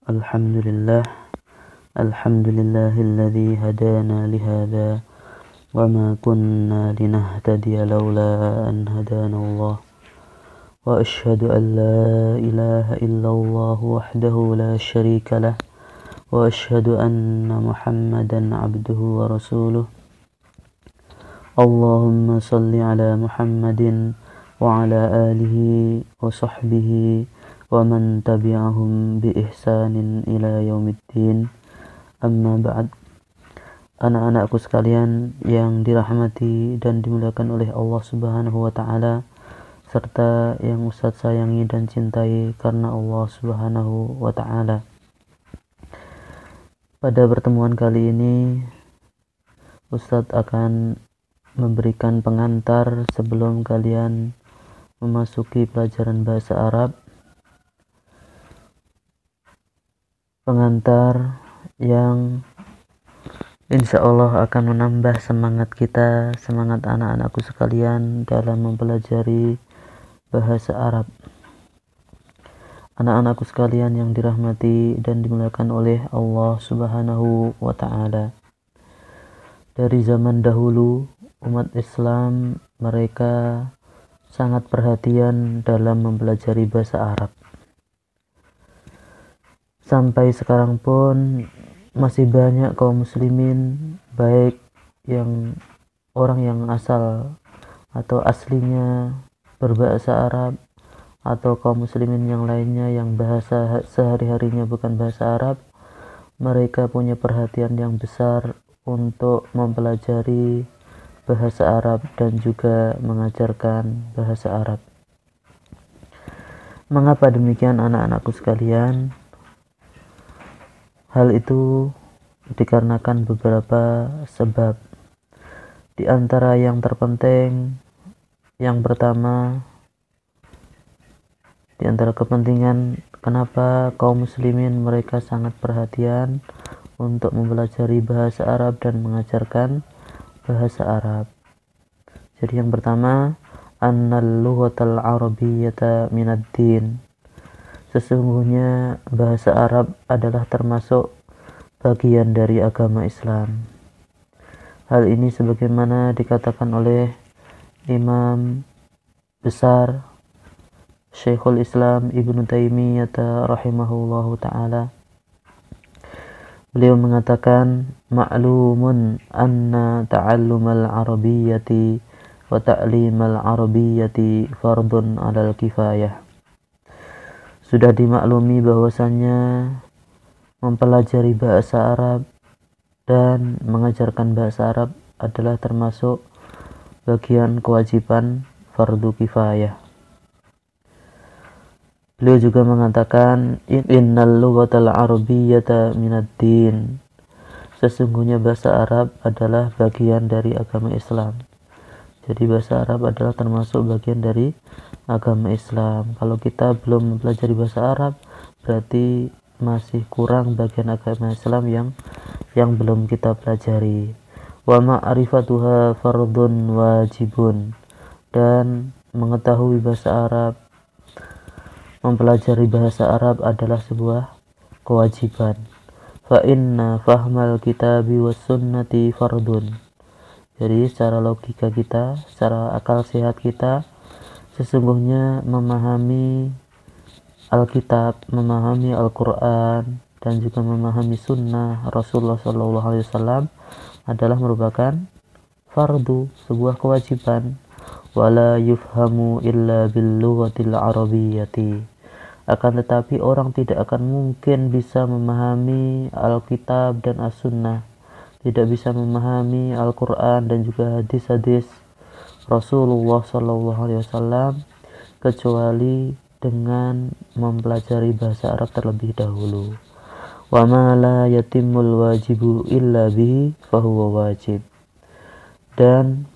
Alhamdulillah, alhamdulillahilladzi hadana lihada wa ma kunna linahtadiya laula an hadana Allah wa ashhadu an la ilaha illallah wahdahu la syarika lah wa ashhadu anna Muhammadan abduhu wa rasuluh. Allahumma salli ala Muhammadin wa ala alihi wa sahbihi wa man tabi'ahum bi ihsanin ila yaumiddin. Amma ba'd. Anak-anakku sekalian yang dirahmati dan dimuliakan oleh Allah Subhanahu wa taala, serta yang Ustadz sayangi dan cintai karena Allah Subhanahu wa taala. Pada pertemuan kali ini Ustadz akan memberikan pengantar sebelum kalian memasuki pelajaran bahasa Arab. Pengantar yang insya Allah akan menambah semangat kita, semangat anak-anakku sekalian dalam mempelajari bahasa Arab. Anak-anakku sekalian yang dirahmati dan dimuliakan oleh Allah Subhanahu wa ta'ala. Dari zaman dahulu, umat Islam mereka sangat perhatian dalam mempelajari bahasa Arab. Sampai sekarang pun masih banyak kaum muslimin, baik yang orang yang asal atau aslinya berbahasa Arab atau kaum muslimin yang lainnya yang bahasa sehari-harinya bukan bahasa Arab, mereka punya perhatian yang besar untuk mempelajari bahasa Arab dan juga mengajarkan bahasa Arab. Mengapa demikian anak-anakku sekalian? Hal itu dikarenakan beberapa sebab. Di antara yang terpenting, yang pertama, di antara kepentingan kenapa kaum muslimin mereka sangat perhatian untuk mempelajari bahasa Arab dan mengajarkan bahasa Arab. Jadi yang pertama, annal lughatal arabiyyata minad din. Sesungguhnya bahasa Arab adalah termasuk bagian dari agama Islam. Hal ini sebagaimana dikatakan oleh Imam besar Syekhul Islam Ibnu Taimiyah rahimahullahu ta'ala. Beliau mengatakan, ma'lumun anna ta'allumal arabiyyati wa ta'limal arabiyyati fardun 'alal kifayah. Sudah dimaklumi bahwasannya mempelajari bahasa Arab dan mengajarkan bahasa Arab adalah termasuk bagian kewajiban fardu kifayah. Beliau juga mengatakan, innal lughatal arabiyyata minad din. Sesungguhnya bahasa Arab adalah bagian dari agama Islam. Jadi bahasa Arab adalah termasuk bagian dari agama Islam. Kalau kita belum mempelajari bahasa Arab, berarti masih kurang bagian agama Islam yang belum kita pelajari. Wa ma'rifatuha fardun wajibun. Dan mengetahui bahasa Arab, mempelajari bahasa Arab adalah sebuah kewajiban. Fa inna fahmal kitabi was sunnati fardun. Jadi secara logika kita, secara akal sehat kita, sesungguhnya memahami Alkitab, memahami Al-Quran, dan juga memahami sunnah Rasulullah SAW adalah merupakan fardu, sebuah kewajiban. Wala yufhamu illa bil lughatil arabiyyati. Akan tetapi orang tidak akan mungkin bisa memahami Alkitab dan As-Sunnah, tidak bisa memahami Al-Quran dan juga hadis-hadis Rasulullah SAW kecuali dengan mempelajari bahasa Arab terlebih dahulu. Wa ma la yatimul wajibu illa bihi fahuwa wajib. Dan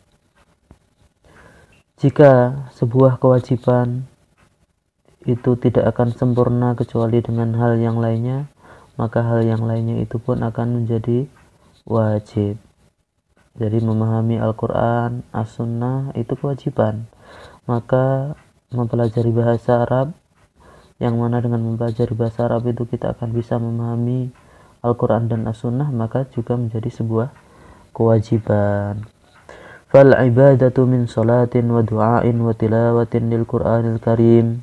jika sebuah kewajiban itu tidak akan sempurna kecuali dengan hal yang lainnya, maka hal yang lainnya itu pun akan menjadi wajib. Jadi memahami Al-Quran, As-Sunnah itu kewajiban. Maka mempelajari bahasa Arab yang mana dengan mempelajari bahasa Arab itu kita akan bisa memahami Al-Quran dan As-Sunnah, maka juga menjadi sebuah kewajiban. Fal ibadatu min salatin wa du'ain wa tilawatin lil Qur'anil Karim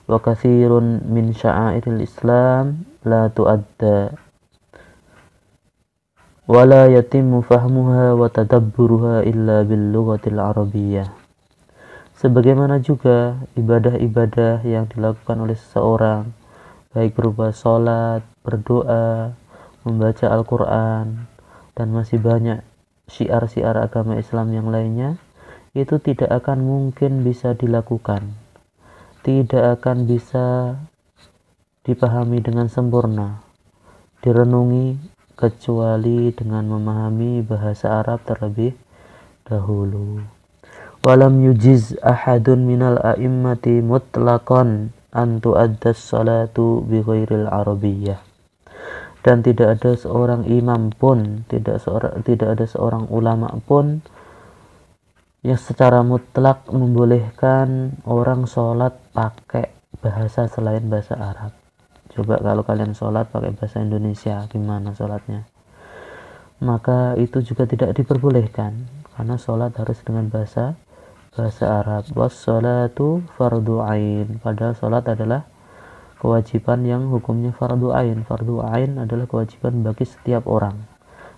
wa katsirun min sya'airil Islam la tu'adda wa la yatimmu fahmuha wa tadabburuha illa bil lughatil arabiyyah. Sebagaimana juga ibadah-ibadah yang dilakukan oleh seseorang, baik berupa sholat, berdoa, membaca Al-Quran, dan masih banyak syiar-syiar agama Islam yang lainnya, itu tidak akan mungkin bisa dilakukan, tidak akan bisa dipahami dengan sempurna, direnungi, kecuali dengan memahami bahasa Arab terlebih dahulu. Walam yujiz ahadun minal a'immati mutlaqan an tu'addas salatu bi ghairil arabiyyah. Dan tidak ada seorang imam pun, tidak ada seorang ulama pun yang secara mutlak membolehkan orang sholat pakai bahasa selain bahasa Arab. Coba kalau kalian sholat pakai bahasa Indonesia, gimana sholatnya? Maka itu juga tidak diperbolehkan, karena sholat harus dengan bahasa Arab. Was-sholatu fardu ain, padahal sholat adalah kewajiban yang hukumnya fardu ain. Fardu ain adalah kewajiban bagi setiap orang,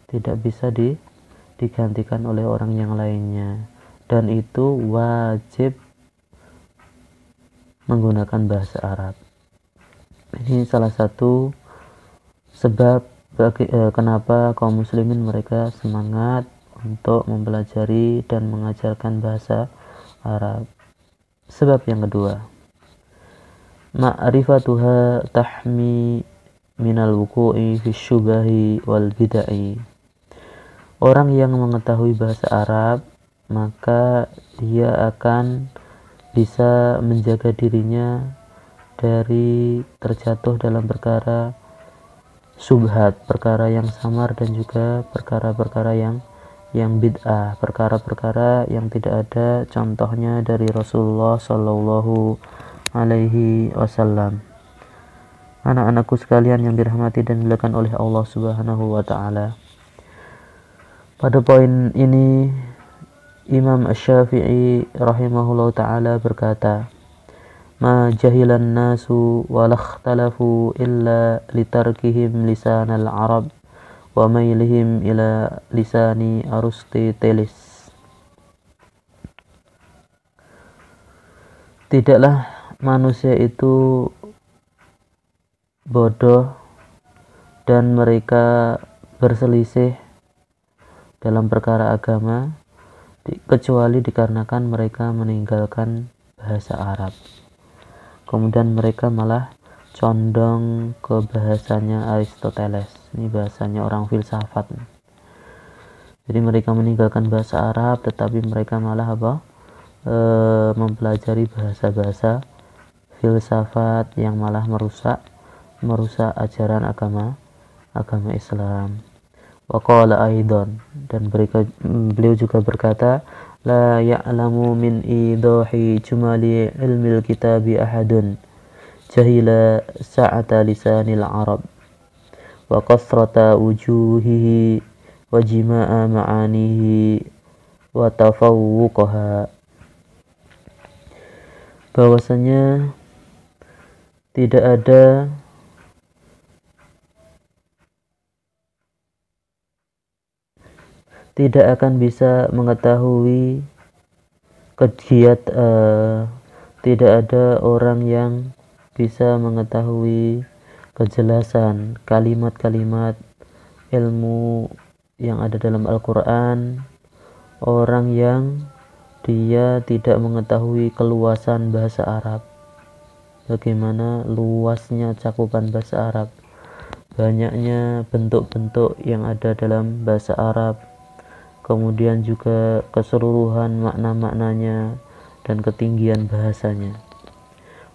tidak bisa digantikan oleh orang yang lainnya, dan itu wajib menggunakan bahasa Arab. Ini salah satu sebab kenapa kaum muslimin mereka semangat untuk mempelajari dan mengajarkan bahasa Arab. Sebab yang kedua, ma'rifatuha tahmi minal wuku'i fi syubahi wal bid'ai. Orang yang mengetahui bahasa Arab, maka dia akan bisa menjaga dirinya dari terjatuh dalam perkara subhat, perkara yang samar, dan juga perkara-perkara yang bid'ah, perkara-perkara yang tidak ada contohnya dari Rasulullah Shallallahu Alaihi Wasallam. Anak-anakku sekalian yang dirahmati dan dimuliakan oleh Allah Subhanahu Wa Taala. Pada poin ini Imam Asy-Syafi'i rahimahullah ta'ala berkata, ma jahilan nasu walakhtalafu illa litarkihim lisanal Arab wa mailihim ila lisani Aristoteles. Tidaklah manusia itu bodoh dan mereka berselisih dalam perkara agama kecuali dikarenakan mereka meninggalkan bahasa Arab. Kemudian mereka malah condong ke bahasanya Aristoteles. Ini bahasanya orang filsafat. Jadi mereka meninggalkan bahasa Arab, tetapi mereka malah mempelajari bahasa-bahasa filsafat yang malah merusak ajaran agama Islam. Wa qala aidan, dan beliau juga berkata, la ya'lamu min idahi jumali ilmil kitabi ahadun jahila sa'ata lisanil Arab wa kasrata wujuhihi wa jima'a ma'anihi wa tafawwuqaha. Bahwasanya tidak akan bisa mengetahui tidak ada orang yang bisa mengetahui kejelasan kalimat-kalimat ilmu yang ada dalam Al-Quran, orang yang dia tidak mengetahui keluasan bahasa Arab. Bagaimana luasnya cakupan bahasa Arab, banyaknya bentuk-bentuk yang ada dalam bahasa Arab, kemudian juga keseluruhan makna-maknanya dan ketinggian bahasanya.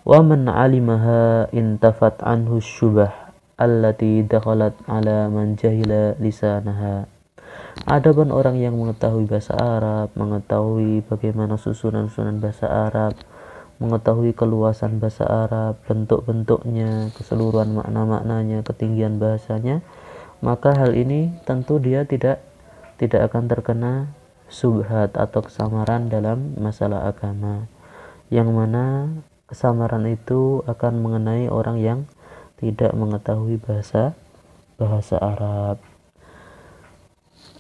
Wa man 'alimaha intafat anhu syubah allati dakhalat 'ala man jahila lisanaha. Adapun orang yang mengetahui bahasa Arab, mengetahui bagaimana susunan-susunan bahasa Arab, mengetahui keluasan bahasa Arab, bentuk-bentuknya, keseluruhan makna-maknanya, ketinggian bahasanya, maka hal ini tentu dia tidak akan terkena subhat atau kesamaran dalam masalah agama, yang mana kesamaran itu akan mengenai orang yang tidak mengetahui bahasa Arab.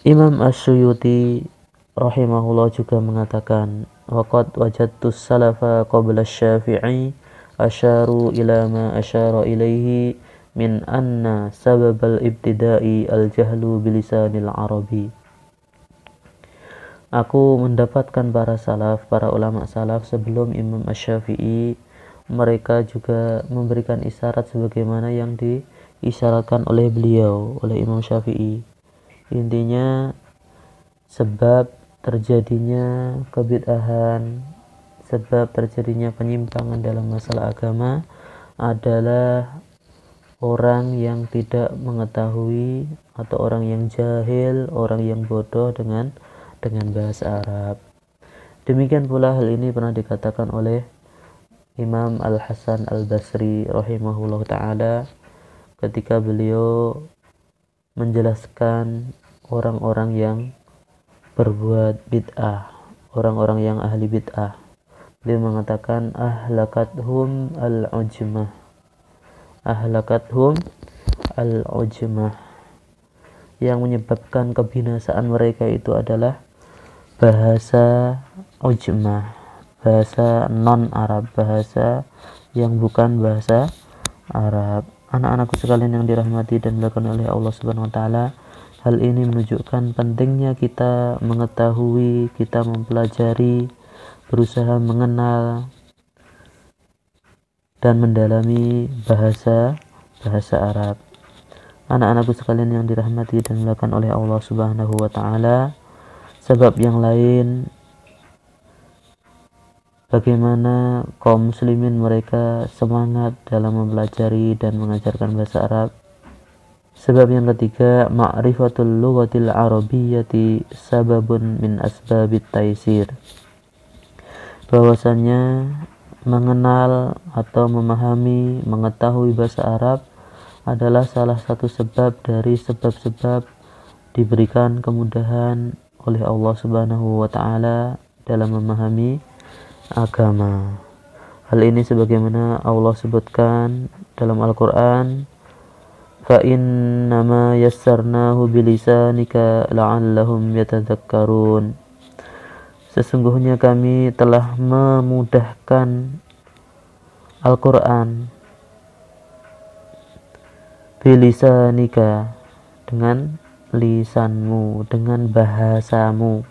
Imam Asyuyuti rahimahullah juga mengatakan, waqad wajadtu salafa qabla asy-Syafi'i asyaru ila ma asyara ilaihi min anna sababal ibtida'i al-jahlu bilisanil arabi. Aku mendapatkan para ulama salaf sebelum Imam Asy-Syafi'i, mereka juga memberikan isyarat sebagaimana yang diisyaratkan oleh beliau, oleh Imam Syafi'i. Intinya sebab terjadinya kebid'ahan, sebab terjadinya penyimpangan dalam masalah agama adalah orang yang tidak mengetahui atau orang yang jahil, orang yang bodoh dengan bahasa Arab. Demikian pula hal ini pernah dikatakan oleh Imam Al-Hasan Al-Basri rahimahullah ta'ala ketika beliau menjelaskan orang-orang yang berbuat bid'ah, orang-orang yang ahli bid'ah. Beliau mengatakan ahlakathum al-ujmah, yang menyebabkan kebinasaan mereka itu adalah bahasa ujmah, bahasa non-Arab, bahasa yang bukan bahasa Arab. Anak-anakku sekalian yang dirahmati dan dimuliakan oleh Allah Subhanahu wa taala, hal ini menunjukkan pentingnya kita mengetahui, kita mempelajari, berusaha mengenal dan mendalami bahasa Arab. Anak-anakku sekalian yang dirahmati dan dimuliakan oleh Allah Subhanahu wa taala, sebab yang lain bagaimana kaum muslimin mereka semangat dalam mempelajari dan mengajarkan bahasa Arab. Sebab yang ketiga, ma'rifatul lughatil arabiyyati sababun min asbabit taisir. Bahwasannya mengenal atau memahami, mengetahui bahasa Arab adalah salah satu sebab dari sebab-sebab diberikan kemudahan oleh Allah Subhanahu wa taala dalam memahami agama. Hal ini sebagaimana Allah sebutkan dalam Al-Qur'an, fa innama yassarnahu bilisanika la'allahum yatadzakkarun. Sesungguhnya kami telah memudahkan Al-Qur'an bilisanika, dengan lisanmu, dengan bahasamu.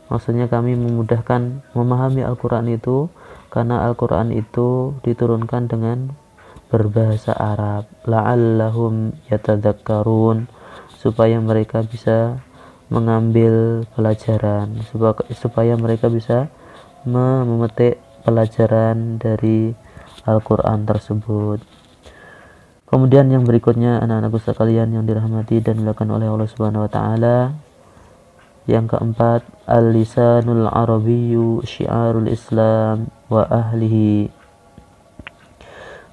Maksudnya kami memudahkan memahami Al-Quran itu karena Al-Quran itu diturunkan dengan berbahasa Arab. La'allahum yatadzakkarun, supaya mereka bisa mengambil pelajaran, supaya mereka bisa memetik pelajaran dari Al-Quran tersebut. Kemudian yang berikutnya, anak-anakku sekalian yang dirahmati dan dimuliakan oleh Allah Subhanahu wa taala, yang keempat, al-lisanul arabiyyu syiarul Islam wa ahlihi.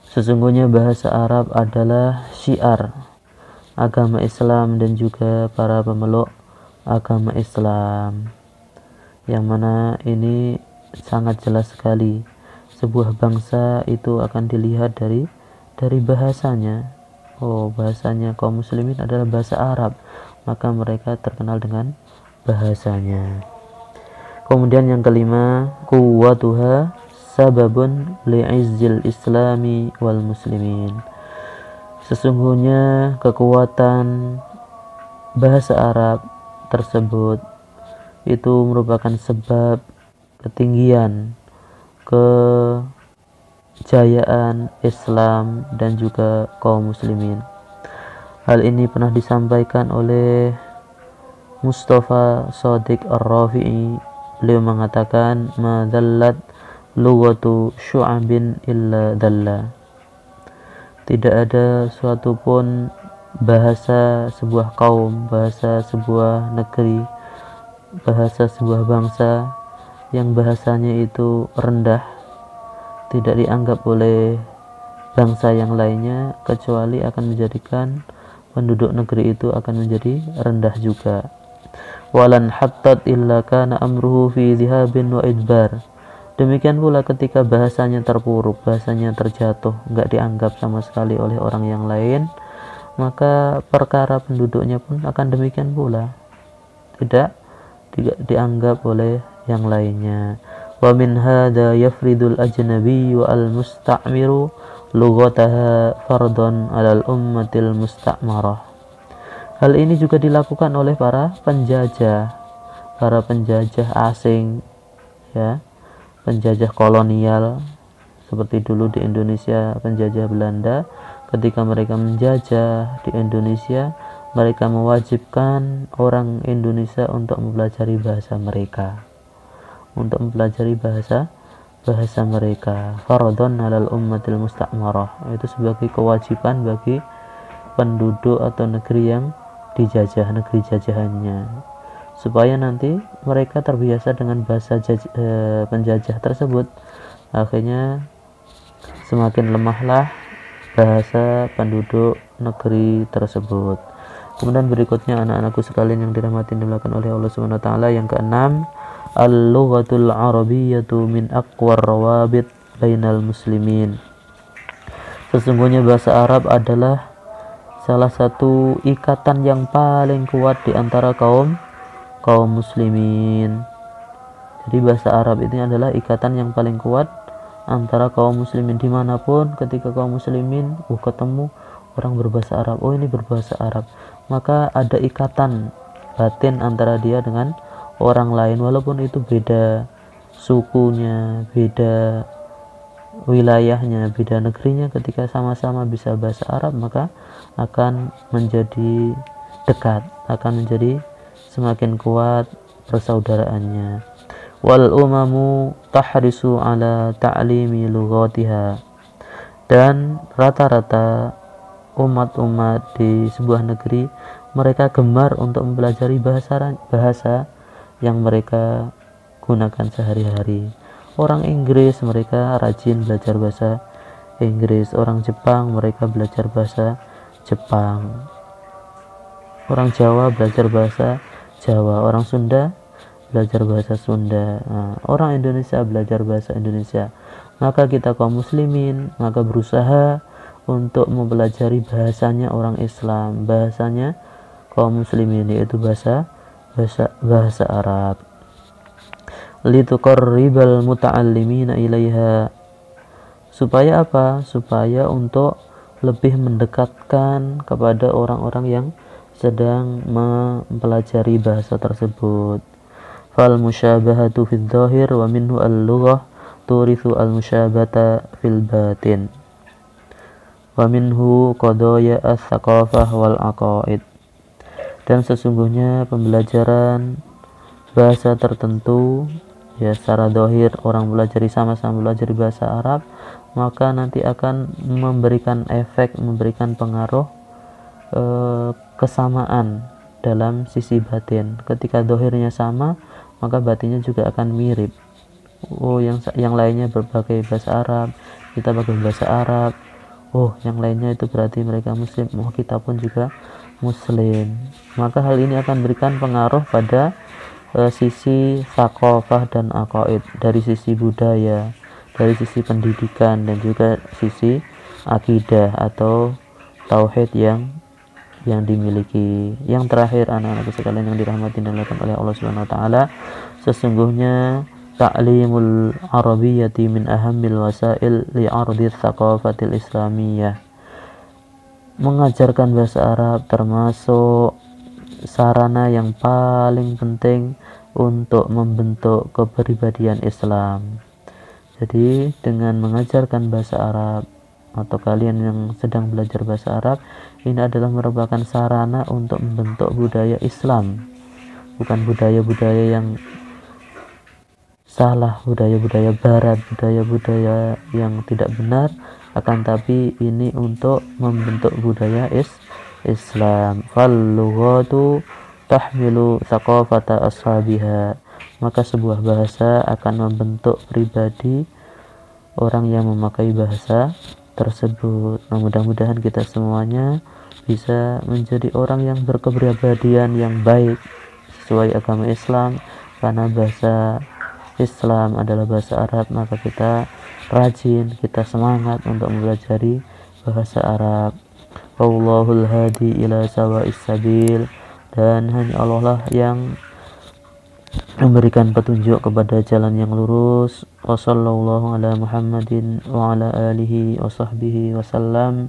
Sesungguhnya bahasa Arab adalah syiar agama Islam dan juga para pemeluk agama Islam, yang mana ini sangat jelas sekali. Sebuah bangsa itu akan dilihat dari bahasanya. Oh, bahasanya kaum muslimin adalah bahasa Arab, maka mereka terkenal dengan bahasanya. Kemudian yang kelima, quwwatuha sababun li'izzil islami wal muslimin. Sesungguhnya kekuatan bahasa Arab tersebut itu merupakan sebab ketinggian, kejayaan Islam dan juga kaum muslimin. Hal ini pernah disampaikan oleh Mustafa Shadiq Ar-Rafi'i. Beliau mengatakan, ma dhallat lughatu syu'abin illa dhalla. Tidak ada suatu pun bahasa sebuah kaum, bahasa sebuah negeri, bahasa sebuah bangsa yang bahasanya itu rendah tidak dianggap oleh bangsa yang lainnya, kecuali akan menjadikan penduduk negeri itu akan menjadi rendah juga. Walan hattat illa kana amruhu fi dhihabin wa idbar. Demikian pula ketika bahasanya terpuruk, bahasanya terjatuh, nggak dianggap sama sekali oleh orang yang lain, maka perkara penduduknya pun akan demikian pula, tidak dianggap oleh yang lainnya. Wa min hadha yafridul ajnabiyyu al musta'miru lughataha fardhan 'alal ummatil musta'marah. Hal ini juga dilakukan oleh para penjajah asing, ya, penjajah kolonial, seperti dulu di Indonesia penjajah Belanda. Ketika mereka menjajah di Indonesia, mereka mewajibkan orang Indonesia untuk mempelajari bahasa mereka, fardhon 'alal ummatil musta'marah. Itu sebagai kewajiban bagi penduduk atau negeri yang dijajah, negeri jajahannya, supaya nanti mereka terbiasa dengan bahasa penjajah tersebut. Akhirnya semakin lemahlah bahasa penduduk negeri tersebut. Kemudian berikutnya, anak-anakku sekalian yang dirahmati dan dimuliakan oleh Allah Subhanahu wa taala, yang keenam, al-lughatul arabiyyatu min aqwar rawabit bainal muslimin. Sesungguhnya bahasa Arab adalah salah satu ikatan yang paling kuat di antara kaum muslimin. Jadi bahasa Arab ini adalah ikatan yang paling kuat antara kaum muslimin. Dimanapun ketika kaum muslimin ketemu orang berbahasa Arab, ini berbahasa Arab, maka ada ikatan batin antara dia dengan orang lain, walaupun itu beda sukunya, beda wilayahnya, beda negerinya. Ketika sama-sama bisa bahasa Arab, maka akan menjadi dekat, akan menjadi semakin kuat persaudaraannya. Wal umamu tahrisu ala ta'limi lughatiha. Dan rata-rata umat-umat di sebuah negeri, mereka gemar untuk mempelajari bahasa yang mereka gunakan sehari-hari. Orang Inggris, mereka rajin belajar bahasa Inggris. Orang Jepang, mereka belajar bahasa Jepang. Orang Jawa belajar bahasa Jawa. Orang Sunda belajar bahasa Sunda. Orang Indonesia belajar bahasa Indonesia. Maka kita kaum muslimin, maka berusaha untuk mempelajari bahasanya orang Islam, bahasanya kaum muslimin, yaitu bahasa Arab. Lituqarribal muta'allimina ilaiha. Supaya apa? Supaya untuk lebih mendekatkan kepada orang-orang yang sedang mempelajari bahasa tersebut. Fal musyabahatu fid dhahir wa minhu al-lughah turithu al-musyabata fil batin. Wa minhu qadaya as-saqafah wal aqaid. Dan sesungguhnya pembelajaran bahasa tertentu, ya, secara dohir orang sama-sama belajar bahasa Arab, maka nanti akan memberikan efek, memberikan pengaruh kesamaan dalam sisi batin. Ketika dohirnya sama, maka batinnya juga akan mirip. Yang lainnya berbagai bahasa Arab, kita pakai bahasa Arab. Yang lainnya itu berarti mereka muslim. Kita pun juga muslim. Maka hal ini akan berikan pengaruh pada sisi thaqafah dan aqaid, dari sisi budaya, dari sisi pendidikan, dan juga sisi akidah atau tauhid yang dimiliki. Yang terakhir, anak-anak sekalian yang dirahmati dan dimuliakan oleh Allah Subhanahu wa taala, sesungguhnya ta'limul arabiyyati min ahammil wasail li'ardi thaqafatil islamiyah. Mengajarkan bahasa Arab termasuk sarana yang paling penting untuk membentuk kepribadian Islam. Jadi dengan mengajarkan bahasa Arab, atau kalian yang sedang belajar bahasa Arab, ini adalah merupakan sarana untuk membentuk budaya Islam, bukan budaya-budaya yang salah, budaya-budaya barat, budaya-budaya yang tidak benar, akan tapi ini untuk membentuk budaya Islam. Fal-lughatu tahmilu thaqafata ashabiha. Maka sebuah bahasa akan membentuk pribadi orang yang memakai bahasa tersebut. Nah, mudah-mudahan kita semuanya bisa menjadi orang yang berkepribadian yang baik sesuai agama Islam, karena bahasa Islam adalah bahasa Arab, maka kita rajin, kita semangat untuk mempelajari bahasa Arab. Wallahul hadi ila sawa'is sabil, dan hanya Allah lah yang memberikan petunjuk kepada jalan yang lurus. Wassallallahu ala Muhammadin wa ala alihi wa sahbihi wasallam.